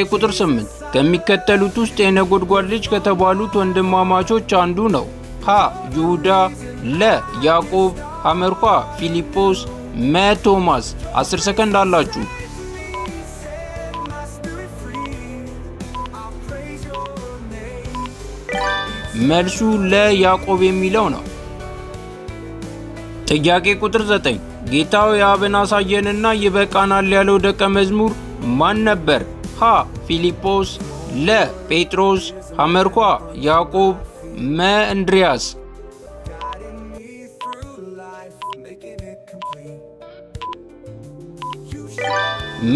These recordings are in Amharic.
ቁጥር 8 ከሚከተሉት ውስጥ የነጎድጓድ ልጅ ከተባሉት ወንድማማቾች አንዱ ነው። ሀ ይሁዳ፣ ለ ያዕቆብ፣ ሐመርኳ ፊልጶስ፣ መ ቶማስ። 10 ሰከንድ አላችሁ። መልሱ ለ ያዕቆብ የሚለው ነው። ጥያቄ ቁጥር 9 ጌታው የአብን አሳየንና ይበቃናል ያለው ደቀ መዝሙር ማን ነበር? ሀ ፊልጶስ፣ ለ ጴጥሮስ፣ ሐመርኳ ያዕቆብ፣ መ እንድርያስ።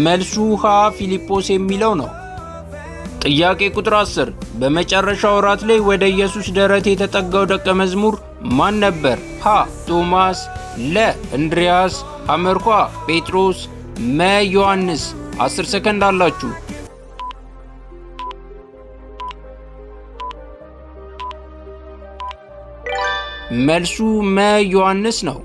መልሱ ሀ ፊልጶስ የሚለው ነው። ጥያቄ ቁጥር 10 በመጨረሻው ወራት ላይ ወደ ኢየሱስ ደረት የተጠጋው ደቀ መዝሙር ማን ነበር? ሀ ቶማስ፣ ለ እንድርያስ፣ ሐመርኳ ጴጥሮስ፣ መ ዮሐንስ። 10 ሰከንድ አላችሁ። መልሱ መ ዮሐንስ ነው።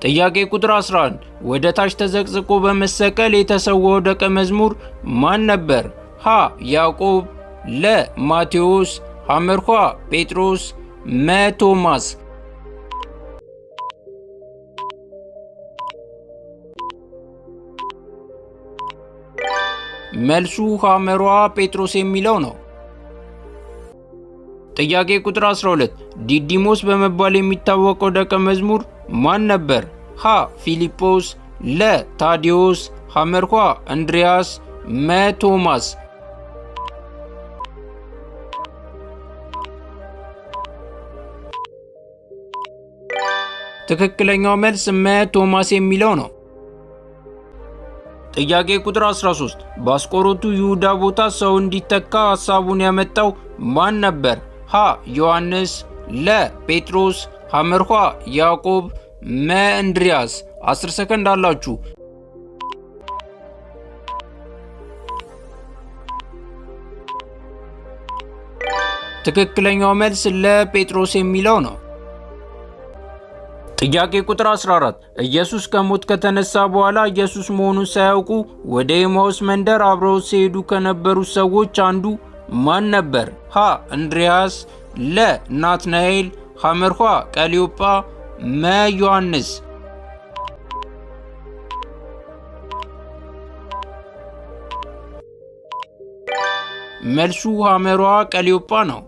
ጥያቄ ቁጥር 11 ወደ ታች ተዘቅዝቆ በመሰቀል የተሰዋው ደቀ መዝሙር ማን ነበር? ሀ ያዕቆብ፣ ለ ማቴዎስ፣ ሐመርኳ ጴጥሮስ፣ መ ቶማስ። መልሱ ሐመሯ ጴጥሮስ የሚለው ነው። ጥያቄ ቁጥር 12 ዲዲሞስ በመባል የሚታወቀው ደቀ መዝሙር ማን ነበር? ሀ ፊልጶስ፣ ለ ታዲዮስ፣ ሐመርኳ እንድርያስ፣ መ ቶማስ። ትክክለኛው መልስ መ ቶማስ የሚለው ነው። ጥያቄ ቁጥር 13 በአስቆሮቱ ይሁዳ ቦታ ሰው እንዲተካ ሐሳቡን ያመጣው ማን ነበር? ሀ ዮሐንስ፣ ለ ጴጥሮስ፣ ሐመርኳ ያዕቆብ፣ መ እንድርያስ። 10 ሰከንድ አላችሁ። ትክክለኛው መልስ ለ ጴጥሮስ የሚለው ነው። ጥያቄ ቁጥር 14 ኢየሱስ ከሞት ከተነሳ በኋላ ኢየሱስ መሆኑን ሳያውቁ ወደ ኤማሁስ መንደር አብረው ሲሄዱ ከነበሩት ሰዎች አንዱ ማን ነበር? ሀ እንድርያስ፣ ለ ናትናኤል፣ ሐመርኳ ቀሊዮጳ፣ መ ዮሐንስ። መልሱ ሐመሯ ቀሊዮጳ ነው።